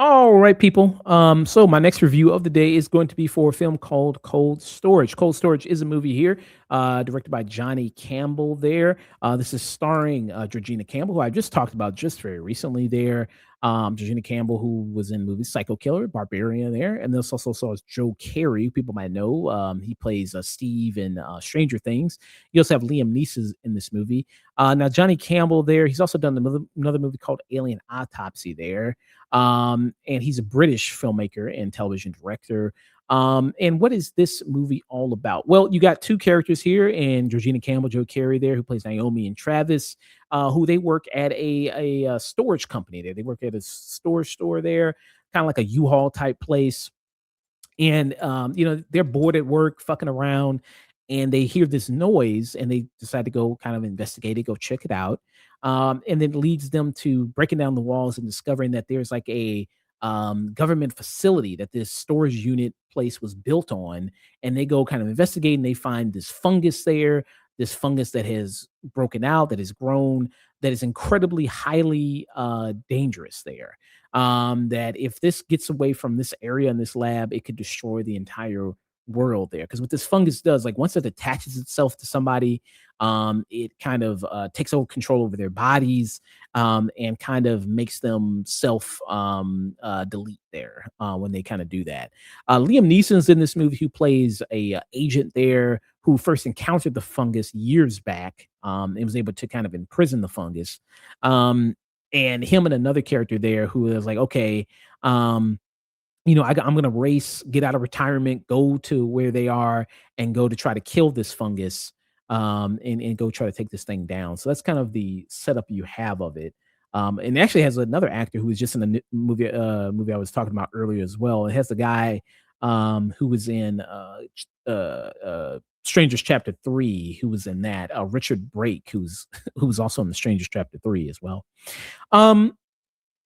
All right, people. So my next review of the day is going to be for a film called Cold Storage. Cold Storage is a movie here, directed by Johnny Campbell. There, this is starring Georgina Campbell, who I just talked about just very recently. There, Georgina Campbell, who was in movies Psycho Killer, Barbarian. There, and this also stars Joe Keery, who people might know. He plays Steve in Stranger Things. You also have Liam Neeson in this movie. Now Johnny Campbell, there, he's also done another movie called Alien Autopsy. There. And he's a British filmmaker and television director. And what is this movie all about? Well, you got two characters here, and Georgina Campbell, Joe Keery there, who plays Naomi and Travis, who they work at a storage company there. They work at a storage store there, kind of like a U-Haul type place. And they're bored at work, fucking around, and they hear this noise, and they decide to go kind of investigate it, go check it out. And then leads them to breaking down the walls and discovering that there's like a government facility that this storage unit place was built on. And they go kind of investigate, and they find this fungus there, this fungus that has broken out, that has grown, that is incredibly highly dangerous there. That if this gets away from this area in this lab, it could destroy the entire world there. Because what this fungus does, like once it attaches itself to somebody, it kind of takes over control over their bodies, and kind of makes them self delete there when they kind of do that. Liam Neeson's in this movie, who plays a agent there who first encountered the fungus years back, and was able to kind of imprison the fungus. And him and another character there who is like, okay, I'm going to race, get out of retirement, go to where they are, and go to try to kill this fungus, and go try to take this thing down. So that's kind of the setup you have of it. And it actually has another actor who was just in the movie I was talking about earlier as well. It has the guy who was in Strangers Chapter 3, who was in that, Richard Brake, who was also in the Strangers Chapter 3 as well.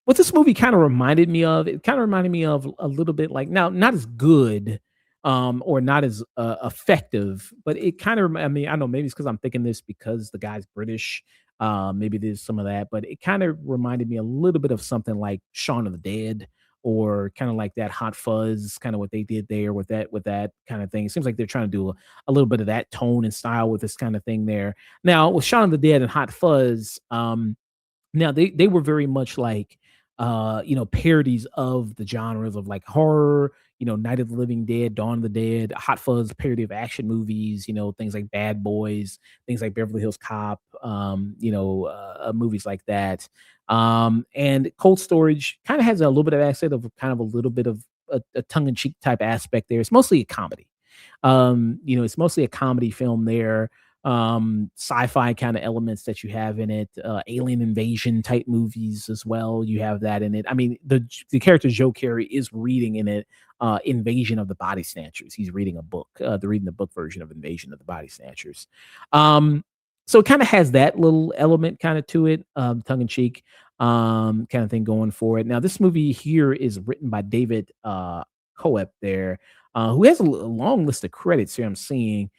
What this movie kind of reminded me of, it kind of reminded me of a little bit like, now not as good, or not as effective, but it kind of, I mean, I don't know, maybe it's because I'm thinking this because the guy's British. Maybe there's some of that, but it kind of reminded me a little bit of something like Shaun of the Dead, or kind of like that Hot Fuzz, kind of what they did there with that kind of thing. It seems like they're trying to do a little bit of that tone and style with this kind of thing there. Now with Shaun of the Dead and Hot Fuzz, now they were very much like parodies of the genres of like horror, Night of the Living Dead, Dawn of the Dead. Hot Fuzz, parody of action movies, things like Bad Boys, things like Beverly Hills Cop, movies like that. And Cold Storage kind of has a little bit of accent of kind of a little bit of a tongue-in-cheek type aspect there. It's mostly a comedy. It's mostly a comedy film there. Sci-fi kind of elements that you have in it, alien invasion type movies as well. You have that in it. I mean, the character Joe Keery is reading in it, Invasion of the Body Snatchers. He's reading a book. They're reading the book version of Invasion of the Body Snatchers. So it kind of has that little element kind of to it, tongue in cheek, kind of thing going for it. Now, this movie here is written by David Koepp there, who has a long list of credits here I'm seeing.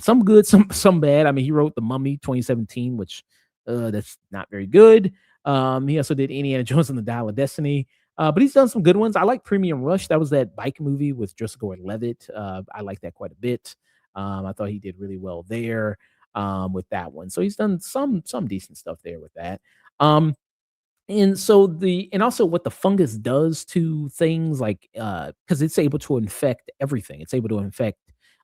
Some good, some bad. I mean, he wrote The Mummy 2017, which that's not very good. He also did Indiana Jones and the Dial of Destiny. But he's done some good ones. I like Premium Rush. That was that bike movie with Joseph Gordon-Levitt. I like that quite a bit. I thought he did really well there with that one. So he's done some decent stuff there with that. And also what the fungus does to things, like because it's able to infect everything. It's able to infect,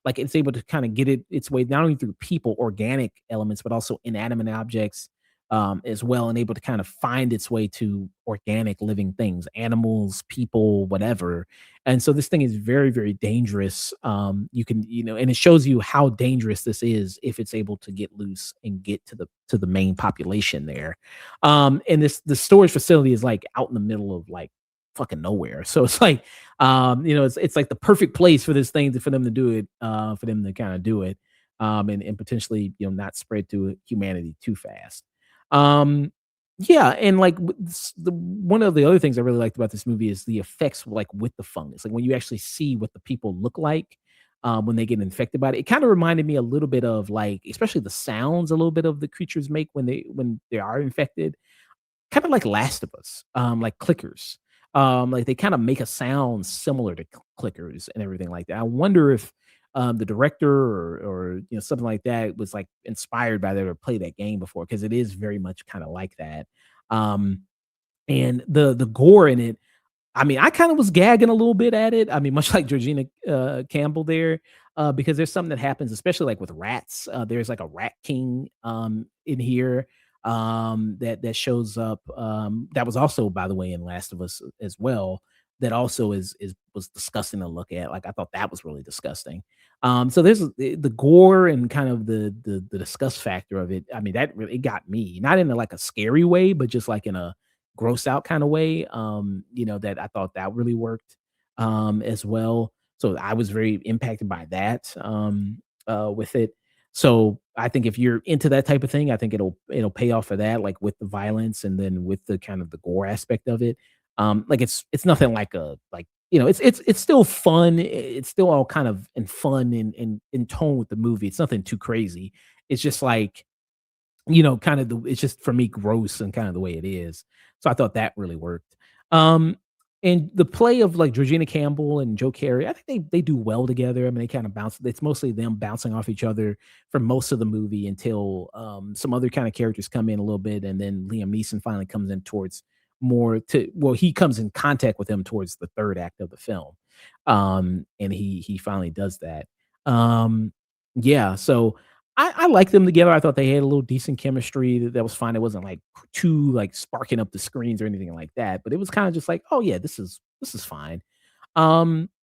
like it's able to kind of get its way not only through people, organic elements, but also inanimate objects as well, and able to kind of find its way to organic living things, animals, people, whatever. And so this thing is very, very dangerous. You can, and it shows you how dangerous this is if it's able to get loose and get to the main population there. And the storage facility is like out in the middle of like fucking nowhere. So it's like, it's like the perfect place for this thing for them to do it, for them to kind of do it, and potentially, not spread to humanity too fast. Um, Yeah, and, like, the one of the other things I really liked about this movie is the effects, like, with the fungus, like, when you actually see what the people look like, when they get infected by it, it kinda reminded me a little bit of, like, especially the sounds a little bit of the creatures make when they are infected. Kinda like Last of Us, like clickers. Like, they kinda make a sound similar to clickers and everything like that. I wonder if, the director or something like that was, like, inspired by that or played that game before because it is very much kinda like that. Um, and the gore in it, I mean, I kinda was gagging a little bit at it. I mean, much like Georgina, Campbell there, because there's something that happens, especially, like, with rats. There's, like, a rat king, in here, that shows up, that was also, by the way, in Last of Us as well, that also is was disgusting to look at. Like, I thought that was really disgusting. So there's the gore and kind of the disgust factor of it. I mean, that really it got me, not in a, like, a scary way, but just, like, in a gross out kind of way, that I thought that really worked, as well. So I was very impacted by that, with it. So I think if you're into that type of thing, I think it'll pay off for that, like with the violence and then with the kind of the gore aspect of it. Like it's nothing like it's still fun. It's still all kind of in fun and in tone with the movie. It's nothing too crazy. It's just like kind of it's just for me gross and kind of the way it is. So I thought that really worked. Um, and the play of like Georgina Campbell and Joe Keery, I think they do well together. I mean, they kind of bounce. It's mostly them bouncing off each other for most of the movie until some other kind of characters come in a little bit, and then Liam Neeson finally comes in towards more to well, he comes in contact with him towards the third act of the film, and he finally does that. Um, yeah, so I liked them together. I thought they had a little decent chemistry that was fine. It wasn't like too like sparking up the screens or anything like that, but it was kind of just like, oh yeah, this is fine.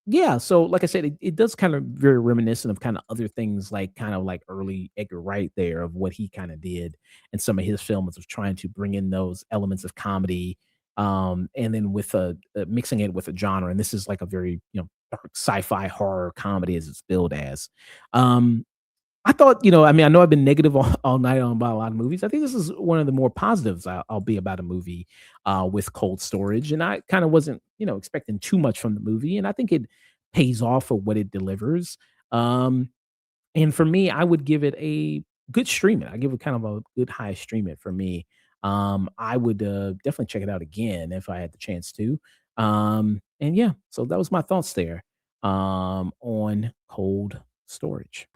Yeah, so like I said, it does kind of very reminiscent of kind of other things like kind of like early Edgar Wright there of what he kind of did in some of his films of trying to bring in those elements of comedy and then with mixing it with a genre, and this is like a very dark sci-fi horror comedy as it's billed as. um I thought, I mean, I know I've been negative all night on about a lot of movies. I think this is one of the more positives I'll be about a movie with Cold Storage. And I kind of wasn't, expecting too much from the movie. And I think it pays off for what it delivers. Um, and for me, I would give it a good stream it. I give it kind of a good high stream it for me. I would definitely check it out again if I had the chance to. And yeah, so that was my thoughts there on Cold Storage.